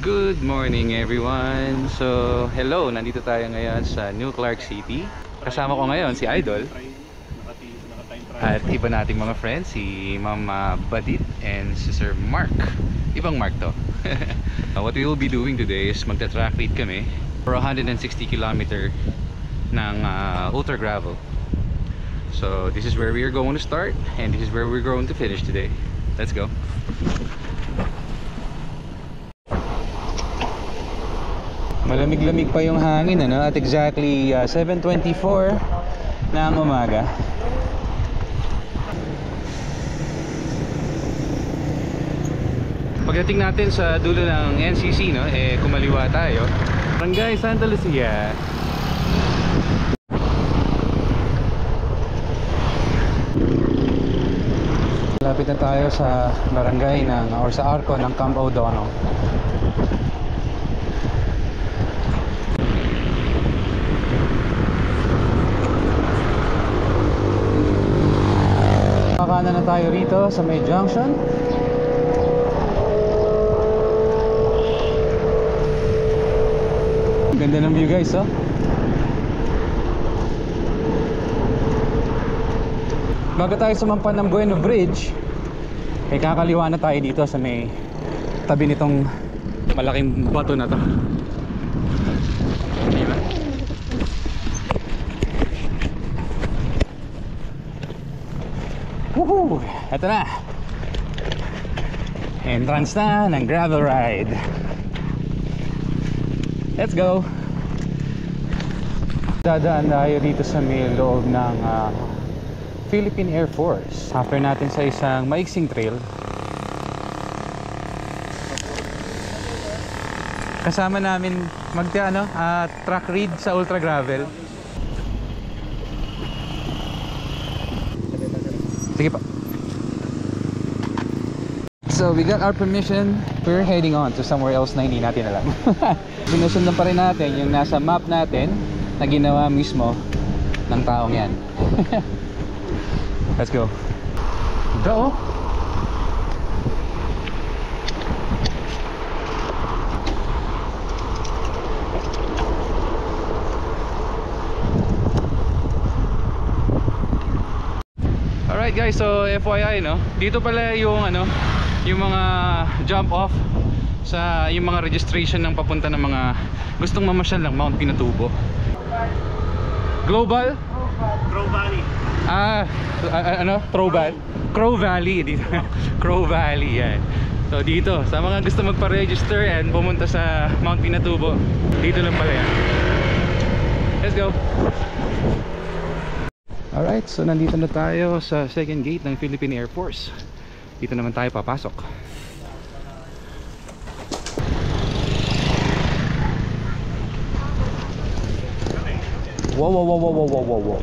Good morning everyone. So, hello, nandito tayo ngayon sa New Clark City. Kasama ko ngayon si Idol at iba nating mga friends, si Mama Badit and si Sir Mark. Ibang Mark to. What we will be doing today is magta-track lead kami for 160 km ng ultra gravel. So this is where we are going to start and this is where we're going to finish today. Let's go. Malamig-lamig pa yung hangin, ano? At exactly 7:24 ng umaga. Pagdating natin sa dulo ng NCC, no, kumaliwa tayo. Barangay Santa Lucia. Lapit na tayo sa barangay or sa arko ng Camp O'Donnell. Kanan na tayo rito sa may junction. Ganda ng view, guys, oh. Bago tayo sumampan ng Bueno Bridge, kakaliwa na tayo dito sa may tabi nitong malaking bato na to. Diba? Woohoo! Ito na, entrance na ng gravel ride. Let's go. Dadaan tayo dito sa may loob ng Philippine Air Force. After natin sa isang maiksing trail, kasama namin track read sa ultra gravel. Sige pa. So we got our permission. We're heading on to somewhere else na hindi natin alam. Sinusundan pa rin natin yung nasa map natin na ginawa mismo ng taong yan. Let's go. Go. Alright guys, so FYI, no, dito pala yung yung mga jump off sa yung mga registration ng papunta ng mga gustong mamasyal ng Mount Pinatubo. Global? Crow Valley. Crow Valley dito. Crow Valley, yan. So dito, sa mga gusto magpa-register and pumunta sa Mount Pinatubo, dito lang pala yan. Let's go. Alright, so nandito na tayo sa second gate ng Philippine Air Force. Dito naman tayo papasok. Wow, wow, wow, wow, wow, wow, wow.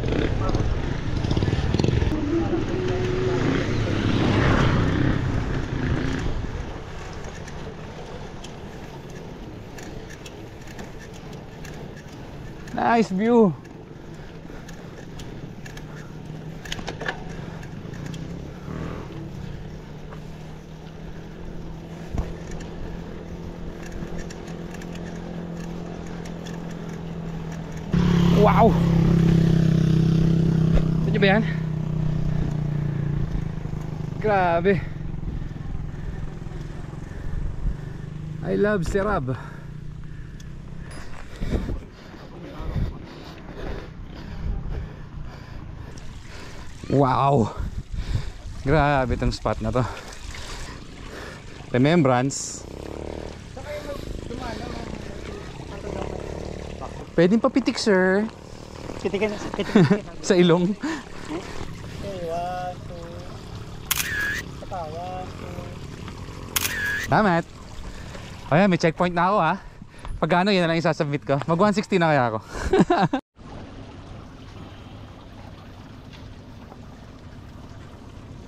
Nice view. Wow! Saan nyo ba yan? Grabe! I love Serab. Wow! Grabe itong spot na to. Remembrance. Pwedeng papitik, sir. Pitikin. Sa ilong. Damat. Ayan, may checkpoint na ako, ha. Pag yan na lang isasubmit ko. Mag 160 na kaya ako.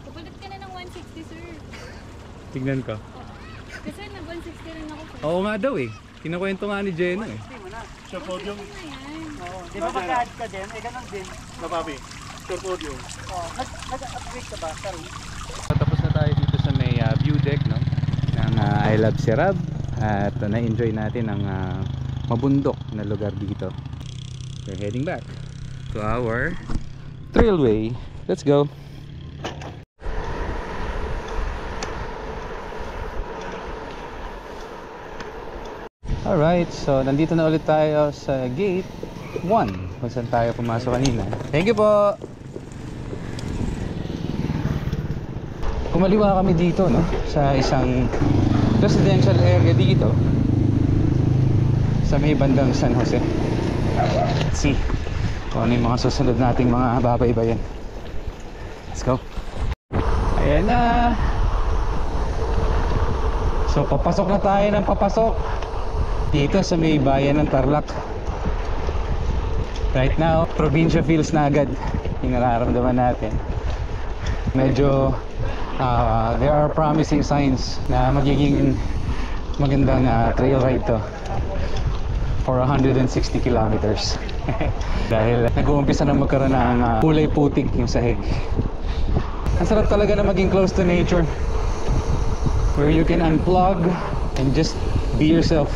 Kapulot ka na ng 160, sir. Tignan ko. Kasi nag 160 rin ako, sir. Oo nga daw, eh. Kinakwento nga ni Jenna, eh. Sure podium. Di ba mag-add ka din? Ganun din. Mababi. Sure podium. Nag-upgrade ka ba? Sorry. Tapos na tayo dito sa may view deck, no, ng I Love Serab. At na-enjoy natin ang mabundok na lugar dito. We're heading back to our trailway. Let's go. Alright, so nandito na ulit tayo sa gate 1 kung saan tayo pumasok kanina. Thank you po! Kumaliwa kami dito, no? Sa isang residential area dito sa may bandang San Jose. Let's see kung ano yung mga susunod nating mga babaybayan. Let's go. Ayan na. So papasok na tayo ng papasok dito sa may bayan ng Tarlac. Right now, probinsya feels na agad yung nararamdaman natin. Medyo there are promising signs na magiging magandang trail ride to for 160 kilometers. Dahil nag-uumpisa na magkaroon ng kulay putik yung sahig. Ang sarap talaga na maging close to nature, where you can unplug and just be yourself.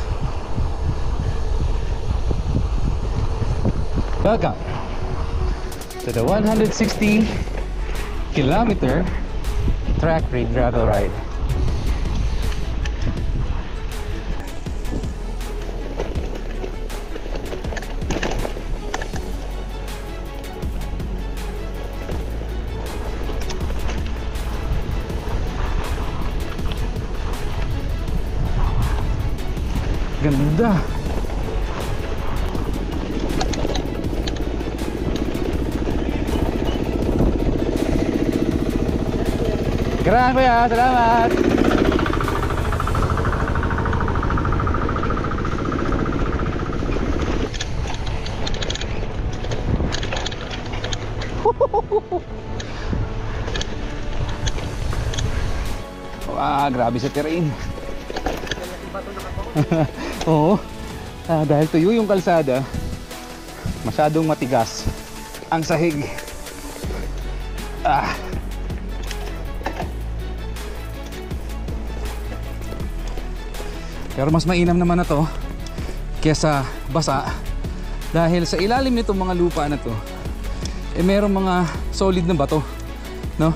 Welcome to the 160 kilometer track ride gravel ride. Ganda. Keren kuya, salamat. Wah, grabe sa terrain. Oo. Dahil tuyo yung kalsada, masyadong matigas ang sahig. Pero mas mainam naman na to kesa basa, dahil sa ilalim nitong mga lupa na to merong mga solid na bato, no?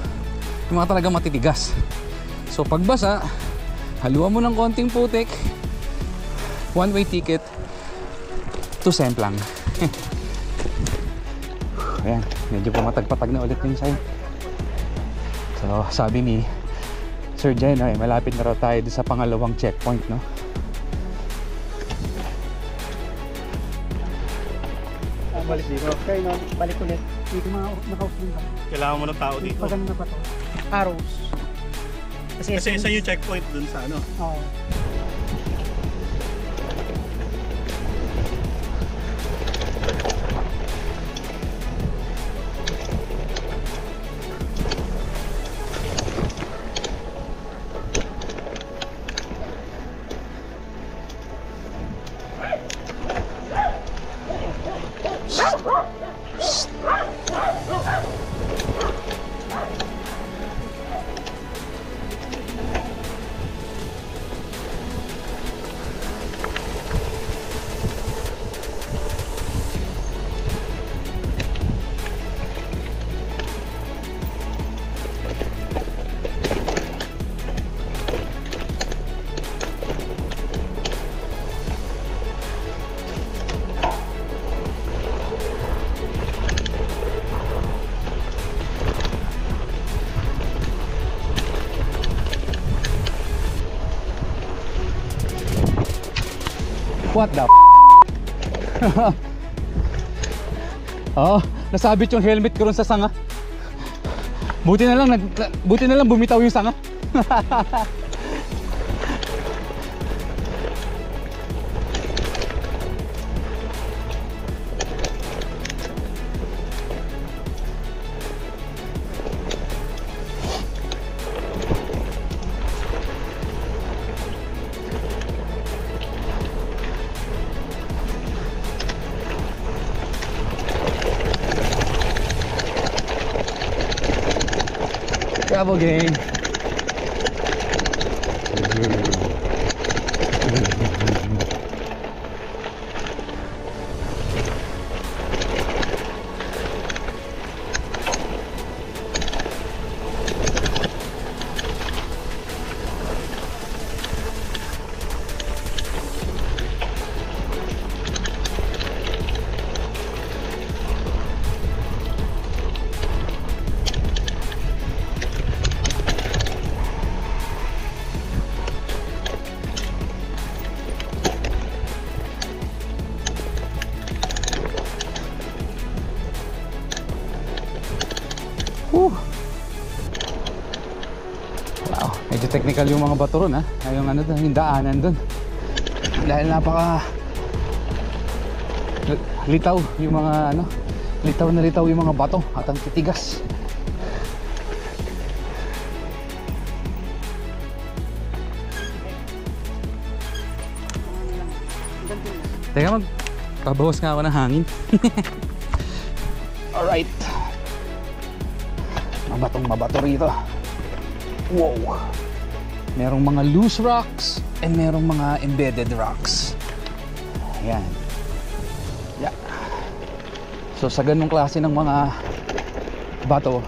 Yung mga talaga matitigas. So pag basa, haluan mo ng konting putik, one way ticket to Semplang. Ayan, medyo pumatag-patag na ulit yung sign. So sabi ni Sir Jen, malapit na raw tayo sa pangalawang checkpoint, no? Balik dito. Kaya no, balik ulit. Dito naka-off-din ka. Kailangan mo ng tao dito. Pagano na pa to? Arrows. Kasi isa yung checkpoint dun sa ano. Oo. What the Oh, nasabit yung helmet ko ron sa sanga. Buti na lang bumitaw yung sanga. Travel game. technical yung mga bato ron, ha. Yung ano doon, yung daanan doon. Dahil napaka litaw yung mga ano, litaw na litaw yung mga bato at ang titigas. Teka, magpabawas nga ako ng hangin. Alright. Mabatong mabato rito. Wow. Merong mga loose rocks and merong mga embedded rocks. Ayan. Yeah. So sa ganung klase ng mga bato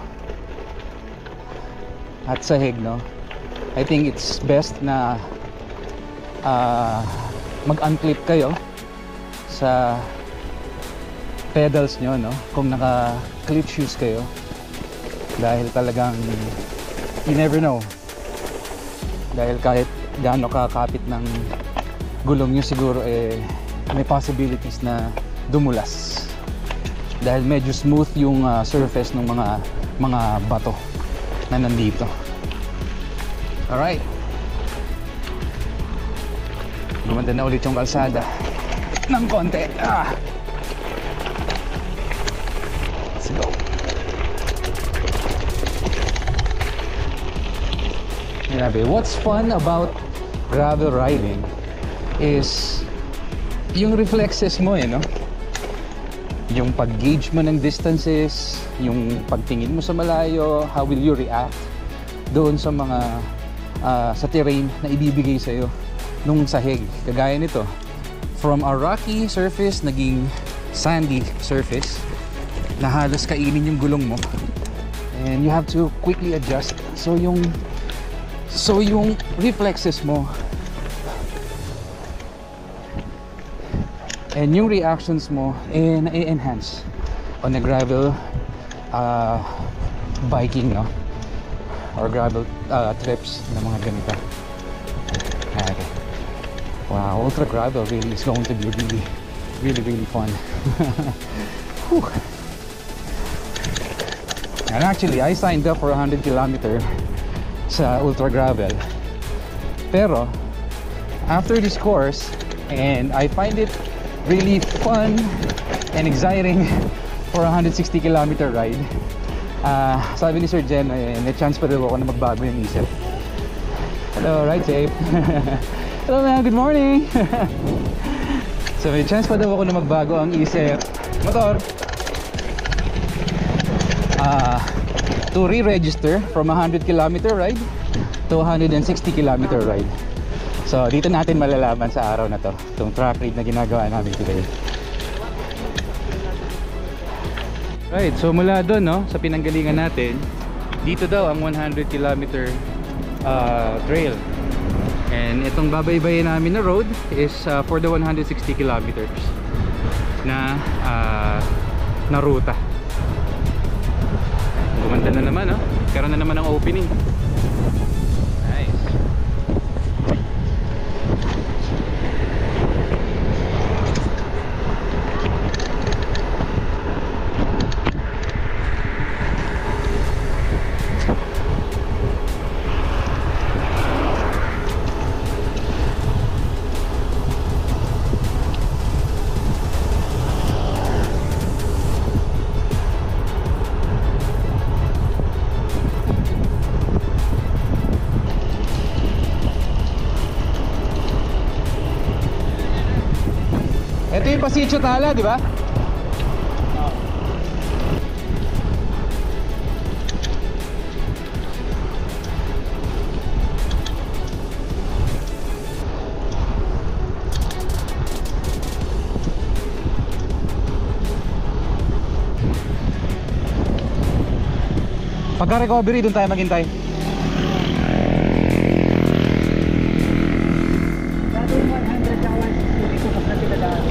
at sahig, no, I think it's best na mag-unclip kayo sa pedals nyo, no, kung naka-clip shoes kayo, dahil talagang you never know, dahil kahit gaano kakapit ng gulong nyo siguro may possibilities na dumulas dahil medyo smooth yung surface ng mga bato na nandito. Alright, gumanda na ulit yung kalsada ng konti. Let's go. Grabe, what's fun about gravel riding is yung reflexes mo, no? Yung pag-gauge mo ng distances, yung pagtingin mo sa malayo, how will you react doon sa mga sa terrain na ibibigay sa'yo nung sahig. Kagaya nito, from a rocky surface naging sandy surface na halos kainin yung gulong mo, and you have to quickly adjust. So yung reflexes mo and yung reactions mo na-enhance on a gravel biking, no, or gravel trips na mga ganito. Okay. Wow, ultra gravel really is going to be really fun. Whew. And actually, I signed up for 100 km sa ultra gravel. Pero after this course, and I find it really fun and exciting for a 160 km ride. Sabi ni Sir Jen, may chance pa daw ako na magbago yung isip. Hello, ride safe. Hello man, good morning. So may chance pa daw ako na magbago ang isip motor, to re-register from a 100 km ride to 160 km ride. So dito natin malalaman sa araw na to itong track ride na ginagawa namin today. Right, so mula doon, no, sa pinanggalingan natin, dito daw ang 100 km trail. And itong babaybayin namin na road is for the 160 kilometers na ruta. Gumanda na naman, no? Karoon na naman ng opening. Nice. Ito yung Pasitio Tala, di ba? Pagka-recovery, doon tayo maghintay. Dati yung 100 na 160 dito mas na pinadaan.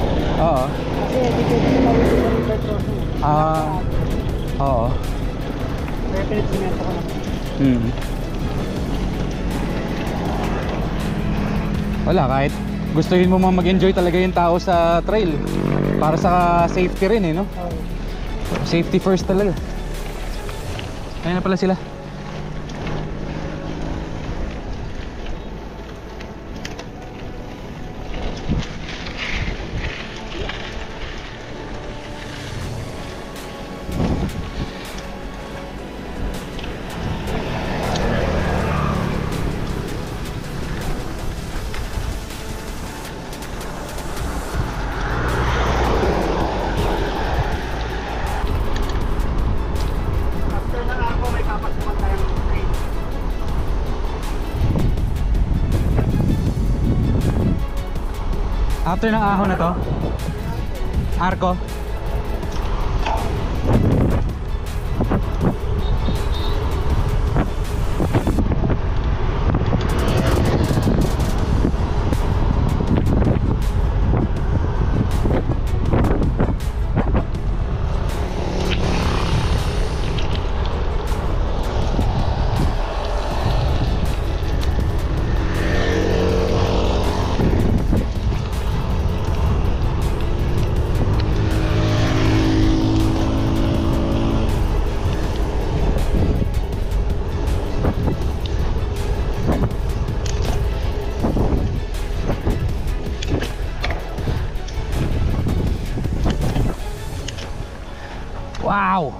Oo. Kasi dito yung mawala yung river crossing. Oo. Kaya pinagsimento ko na. Wala, kahit gustuhin mo mag-enjoy talaga yung tao sa trail, para sa safety rin, no? Safety first talaga. Ayun na pala sila. After ng ahon na to, Arco. Wow!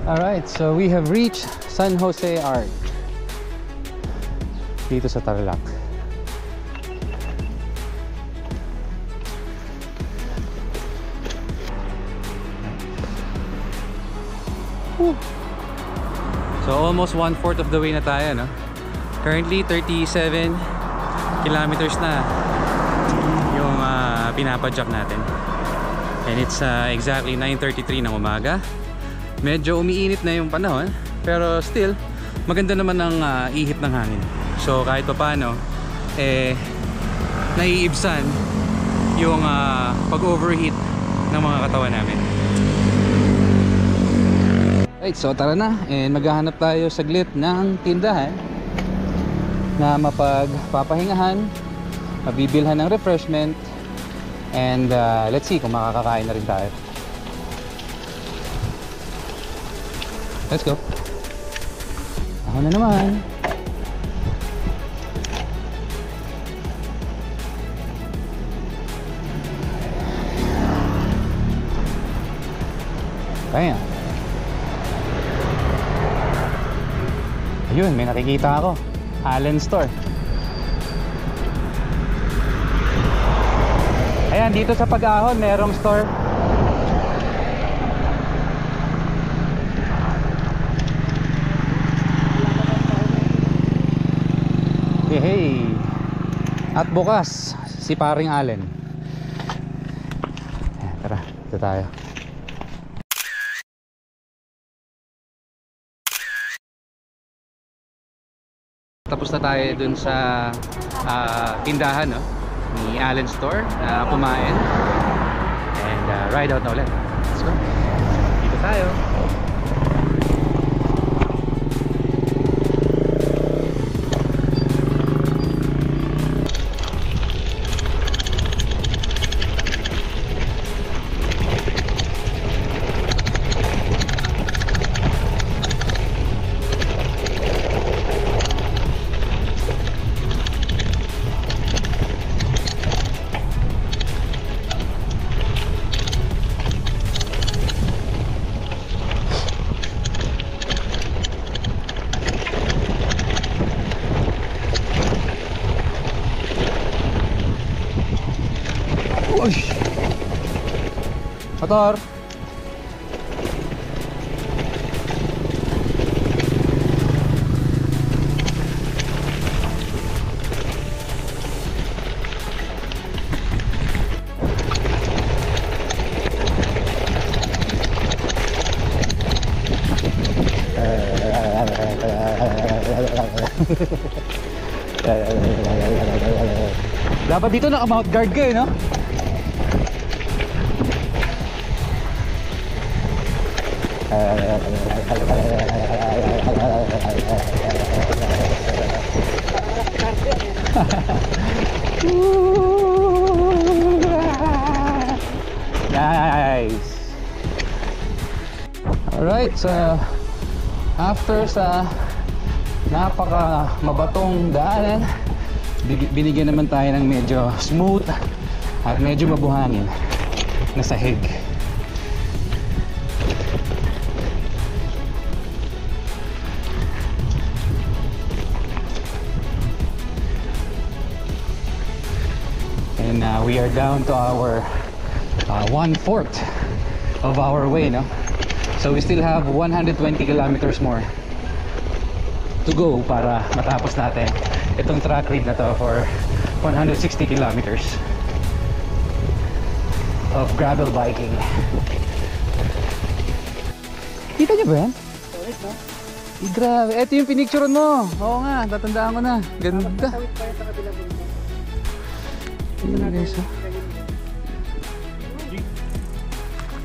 Alright, so we have reached San Jose Arc dito sa Tarlac. Whew. So almost 1/4 of the way na tayo, no? Currently 37 kilometers na yung pinapadyak natin. And it's exactly 9:33 ng umaga. Medyo umiinit na yung panahon, pero still maganda naman ang ihip ng hangin. So kahit pa paano naiibsan yung pag-overheat ng mga katawan namin. Right, so tara na, and maghahanap tayo saglit ng tindahan na mapagpapahingahan, mabibilhan ng refreshment, and let's see kung makakakain na rin tayo. Let's go. Ako na naman. Bam. Ayun, may nakikita ako. Allen Store. Ayan, dito sa Pag-ahon merong store. Hey, at bukas si paring Allen. Tara, dito tayo. Tapos na tayo dun sa tindahan, no, ni Allen Store na kumain. And ride out na ulit. Let's go. Dito tayo. Motor. Dapat dito naka-mount guard ka, no? Alright, so after sa napaka mabatong daanan, binigyan naman tayo ng medyo smooth at medyo mabuhangin na sahig. And we are down to our 1/4 of our way, no? So we still have 120 kilometers more to go para matapos natin itong track ride na to for 160 kilometers of gravel biking. Kita niyo ba yan? Solid, no? Grabe, eto yung pinicturean mo. Oo nga, tatandaan ko na. Ganda. Tawid pa yan sa kabilang bundok. Ayun, guys, oh.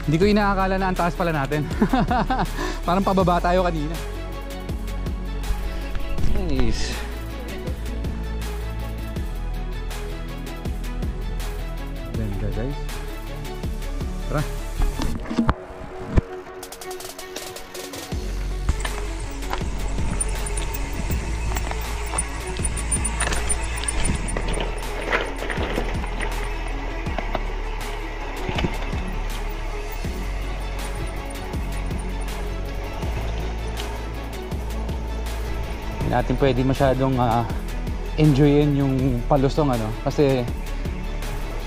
Hindi ko inaakala na ang taas pala natin. Parang pababa tayo kanina. Nice. Ganda, guys. Tara. Hindi natin pwede masyadong enjoyin yung palusong, ano, kasi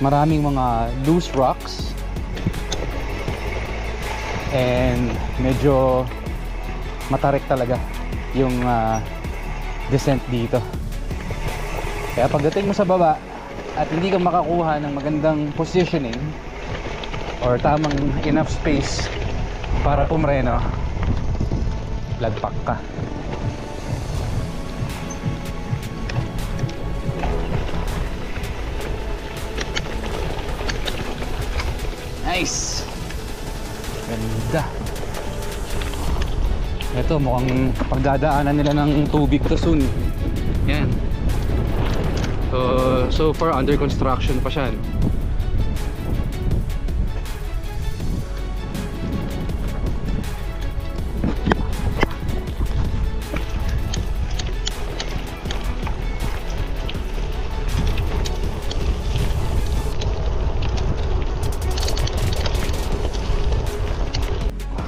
maraming mga loose rocks and medyo matarik talaga yung descent dito. Kaya pagdating mo sa baba at hindi ka makakuha ng magandang positioning or tamang enough space para pumreno, lagpak ka. Nice! Ganda! Ito, mukhang pagdadaanan nila ng tubig to soon. Yan. So far under construction pa siya, no?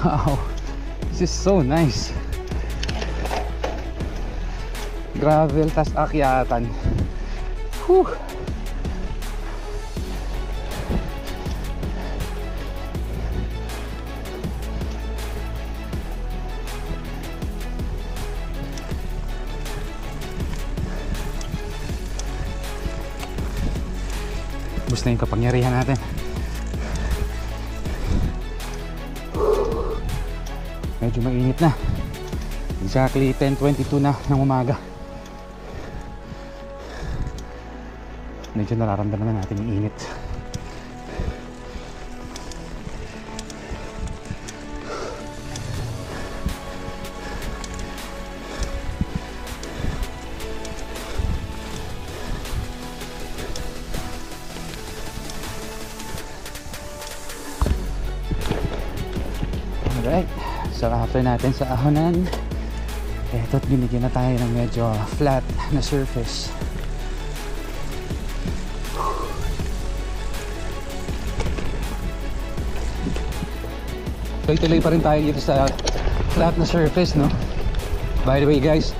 Wow, this is so nice. Gravel tas akyatan. Whew. Bus na yung kapangyarihan natin. Medyo mainit na. Exactly 10:22 na ng umaga. Medyo nararamdaman na natin yung init. Alright. So after natin sa ahonan, eto't binigyan na tayo ng medyo flat na surface. So ituloy pa rin tayo dito sa flat na surface, no? By the way guys,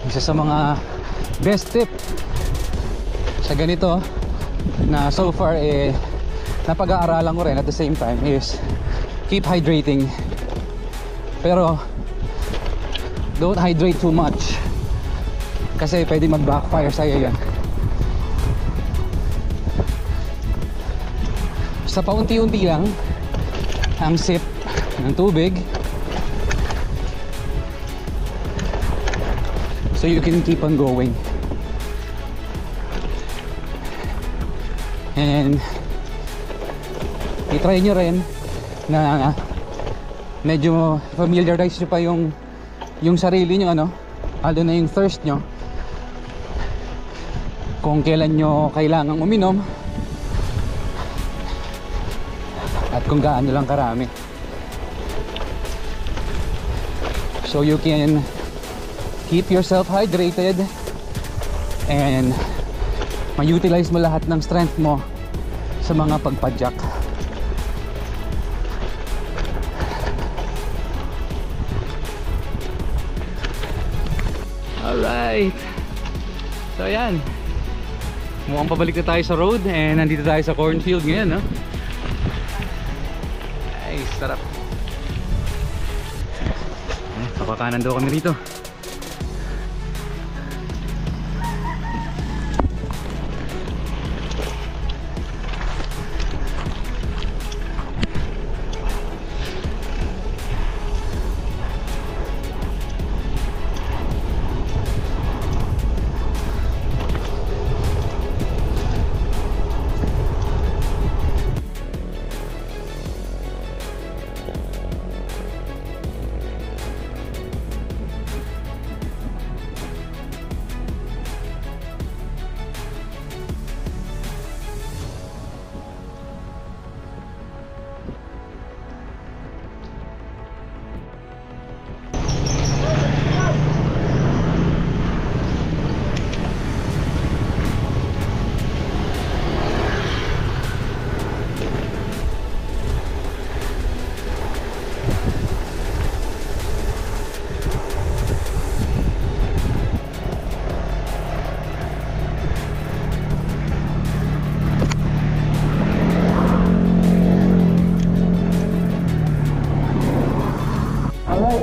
isa sa mga best tip sa ganito na so far napag-aaralan ko rin at the same time is keep hydrating, pero don't hydrate too much kasi pwede mag-backfire sa'yo yan. Sa paunti-unti lang ang sip ng tubig so you can keep on going. And i-try nyo rin na medyo familiarize nyo pa yung sarili nyo, ano, lalo na yung thirst nyo, kung kailan nyo kailangang uminom at kung gaano lang karami. So you can keep yourself hydrated and ma-utilize mo lahat ng strength mo sa mga pagpadyak. Alright, so ayan, mukhang pabalik na tayo sa road and nandito tayo sa cornfield ngayon, no? Ay, sarap. Kapakanan daw kami rito.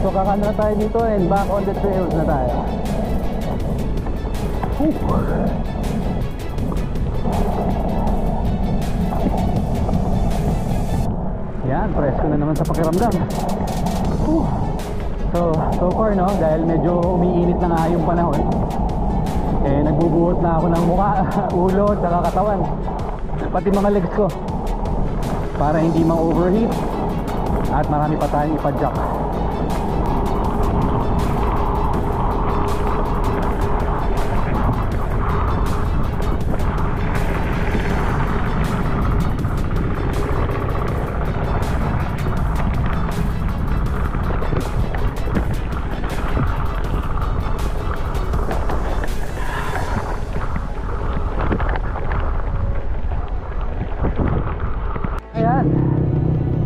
So kakano na tayo dito and back on the trails na tayo. Yan, presko na naman sa pakiramdam. So far, no, dahil medyo umiinit na nga yung panahon, eh nagbubuhot na ako ng mukha, ulo, saka katawan, pati mga legs ko, para hindi ma-overheat at marami pa tayong ipadyak.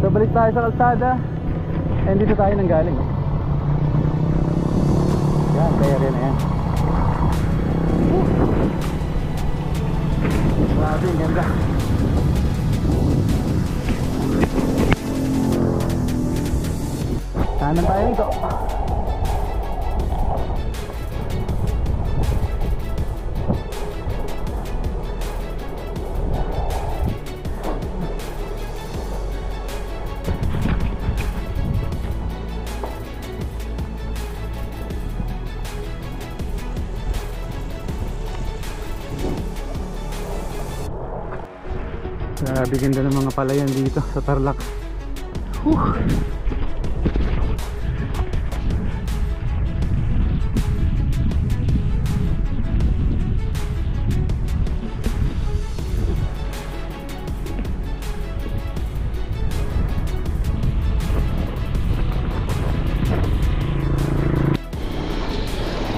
So balik tayo sa kalsada and dito tayo nang galing. Yan, kaya rin na yan. Grabe, ang ganda. Kanan tayo dito. Grabe ganda ng mga palayan dito sa Tarlac.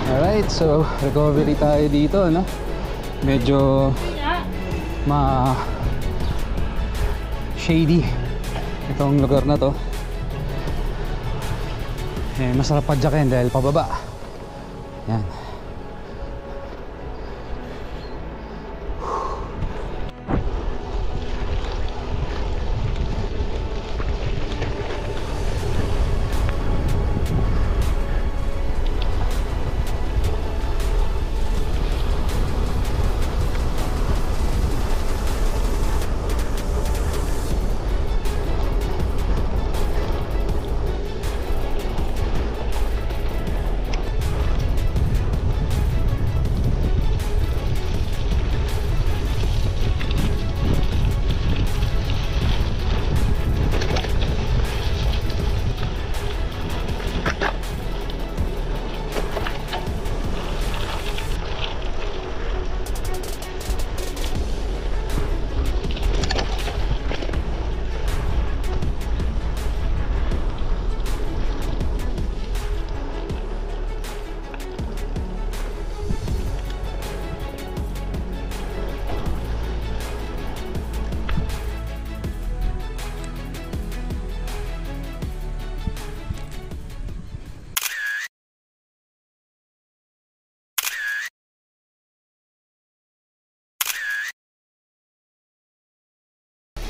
Alright, so recovery tayo dito, no? Medyo shady itong lugar na to. Eh, masarap padyakin dahil pababa. Yan.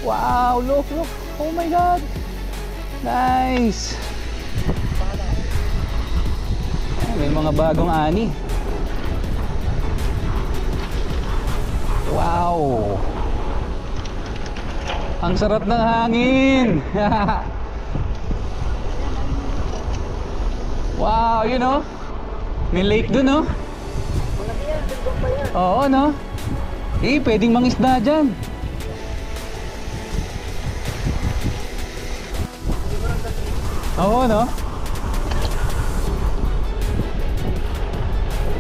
Wow, look. Oh my God. Nice. May mga bagong ani. Wow. Ang sarap ng hangin. Wow, you know? May lake dun, no? Oo, no? Pwedeng mangisda dyan. Oo, no?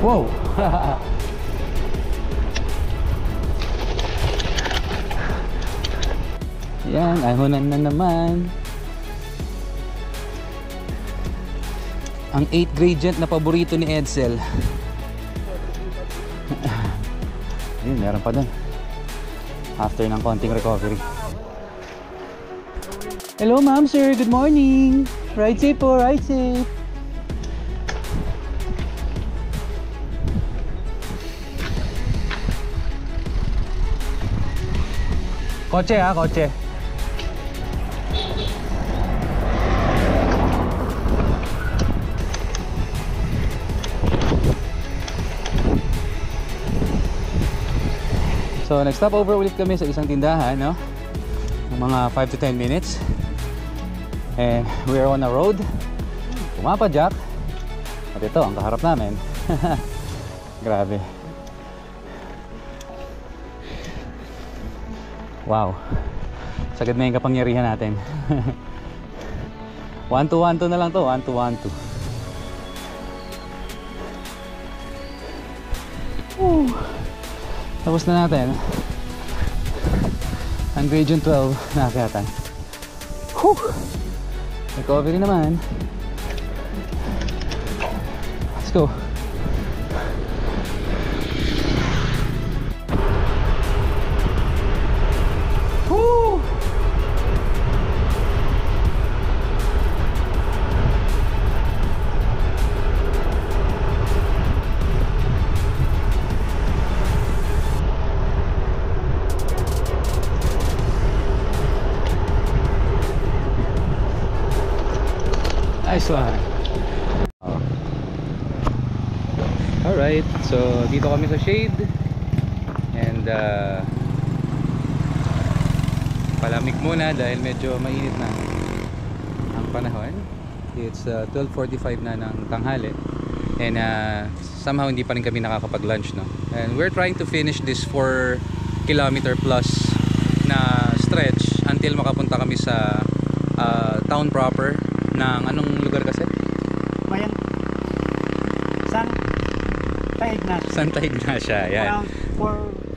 Wow. Yan, ahonan na naman. Ang 8th gradient na paborito ni Edsel. Ayun, meron pa dun. After ng konting recovery. Hello ma'am, sir. Good morning. Ride safe po, ride safe. Kotse ha, kotse. So nag-stop over ulit kami sa isang tindahan, no? Ng mga 5 to 10 minutes. And we are on a road. Pumapadyak. At ito, ang kaharap namin. Grabe. Wow. Sagad na yung kapangyarihan natin. 1-2-1-2 na lang to. 1-2-1-2. Tapos na natin ang gradient 12 na akyatan. Recovery naman. Let's go. Woo! Nice one. Alright, so dito kami sa shade. And palamig muna dahil medyo mainit na ang panahon. It's 12:45 na ng tanghali. And somehow hindi pa rin kami nakakapag-lunch, no? And we're trying to finish this 4 kilometer plus na stretch until makapunta kami sa town proper ng anong lugar kasi? Bayan. Santa Ignacia, yan. Around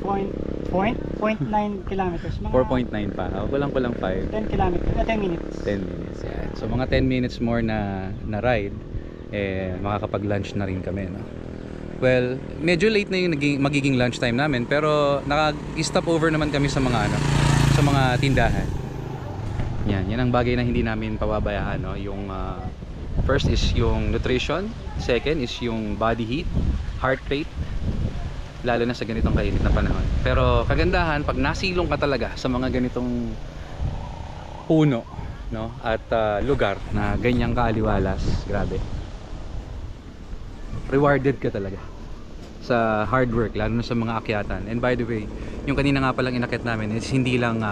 4.9 kilometers. 4.9 pa. Kulang-kulang 5. 10 kilometers. 10 minutes. 10 minutes, yan. So mga 10 minutes more na ride, makakapag-lunch na rin kami, no? Well, medyo late na yung magiging lunch time namin, pero naka-stop over naman kami sa mga sa mga tindahan. Yan ang bagay na hindi namin pababayaan, no? Yung first is yung nutrition, second is yung body heat, heart rate, lalo na sa ganitong kainit na panahon. Pero kagandahan pag nasilong ka talaga sa mga ganitong puno, no? At lugar na ganyang kaaliwalas, grabe. Rewarded ka talaga sa hard work, lalo na sa mga akyatan. And by the way, yung kanina nga palang inakyat namin is hindi lang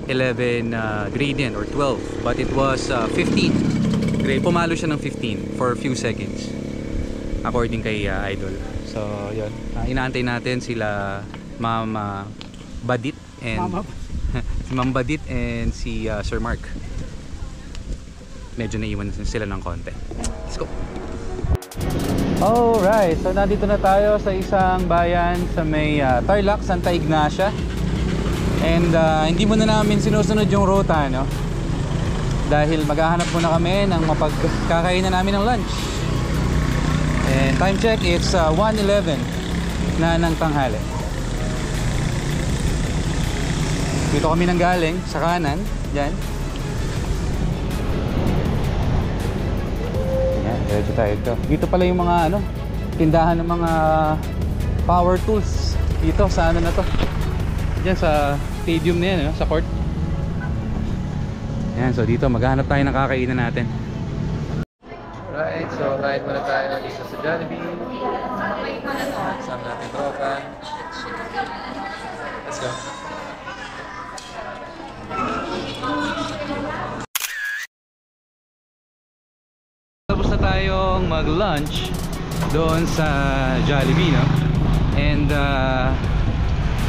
11 gradient or 12, but it was 15 grade. Pumalo siya ng 15 for a few seconds according kay Idol. So yun, inaantay natin sila Ma'am Badit and si Ma'am Badit and si Sir Mark. Medyo naiwan sila ng konti. Let's go. Alright, so nandito na tayo sa isang bayan sa may Tarlac, Santa Ignacia. And hindi muna namin sinusunod yung ruta, no? Dahil maghahanap muna kami ng mapagkakainan namin ng lunch. And time check, it's 1:11 na ng tanghali. Dito kami nang galing sa kanan, dyan. Yan, diretso tayo dito. Dito pala yung mga tindahan ng mga power tools dito sa na to. Diyan sa stadium na yan, sa court. Ayan, so dito maghanap tayo ng kakainan natin. Alright, so kain muna tayo dito sa Jollibee. Kasama natin tropa. Let's go. Tapos na tayong mag-lunch doon sa Jollibee, no? And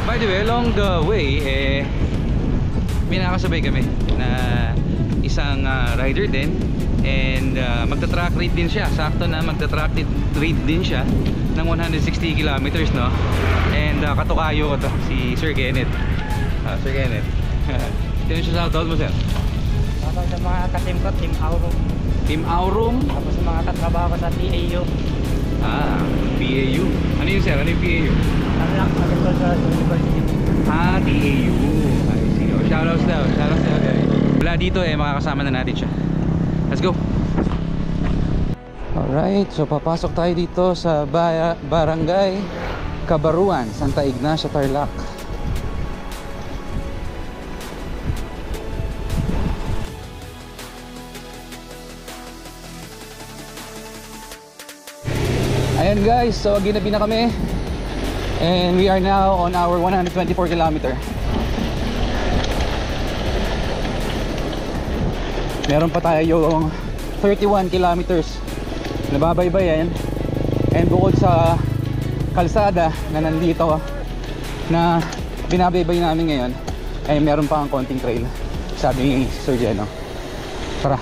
by the way, along the way, may nakasabay kami na isang rider din. And magta-track rate din siya. Sakto na magta-track rate din siya ng 160 kilometers, no? And katukayo ko to, si Sir Kenneth. Sir Kenneth. Sino siya shoutout mo, sir? Shoutout sa mga katim ko, Team Aurum. Team Aurum? Tapos sa mga katrabaho ko sa PAU. PAU. Ano yun, sir? Ano yung PAU? Ano lang, Agricultural University. TAU. I see. Shoutouts daw. Shoutouts daw, guys. Wala dito makakasama na natin siya. Let's go. Alright, so papasok tayo dito sa Barangay Kabaruan, Santa Ignacia, Tarlac. Ayan guys, so ginabi na kami. And we are now on our 124 kilometer. Meron pa tayo yung 31 kilometers na babaybayin. And bukod sa kalsada na nandito na binabaybay namin ngayon, ay meron pa ang konting trail, sabi ni Sir Jeno. Tara.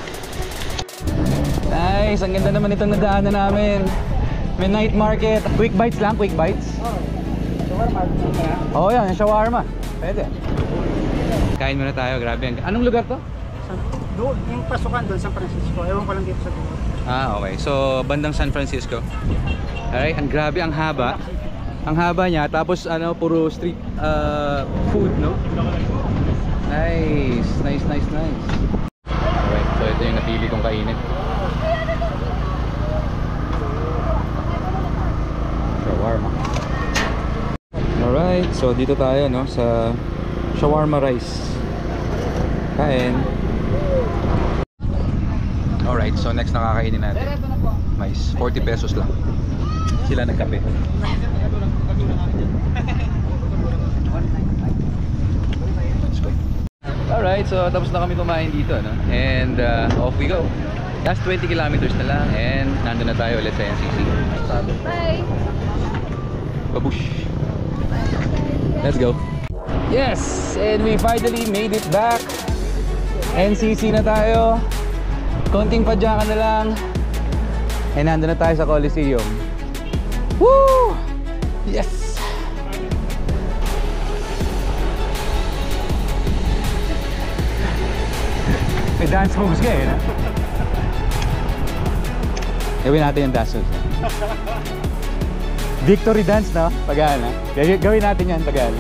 Nice, ang ganda naman itong nadaanan namin. May night market. Quick bites lang, quick bites. Shawarma. Oo, yan, shawarma. Pwede. Kain muna tayo, grabe. Anong lugar to? Doon, yung pasukan doon, San Francisco. Ewan ko lang dito sa dulo. Okay. So, bandang San Francisco. Alright, ang grabe, ang haba. Ang haba niya, tapos puro street food, no? Nice. Alright, so ito yung napili kong kainin. Shawarma. Alright, so dito tayo, no, sa shawarma rice. Kain. Alright, so next na kakainin natin. Mais, 40 pesos lang. Sila nagkape. Let's go. Alright, so tapos na kami kumain dito, no? And off we go. Last 20 kilometers na lang and nandun na tayo ulit sa NCC. Bye! Babush! Let's go! Yes! And we finally made it back. NCC na tayo. Konting padyakan na lang. And nandun na tayo sa Coliseum. Woo! Yes! May dance moves ka eh, no? Gawin natin yung dance moves. Victory dance, no? Pag-aala. Gawin natin yan pag-aala.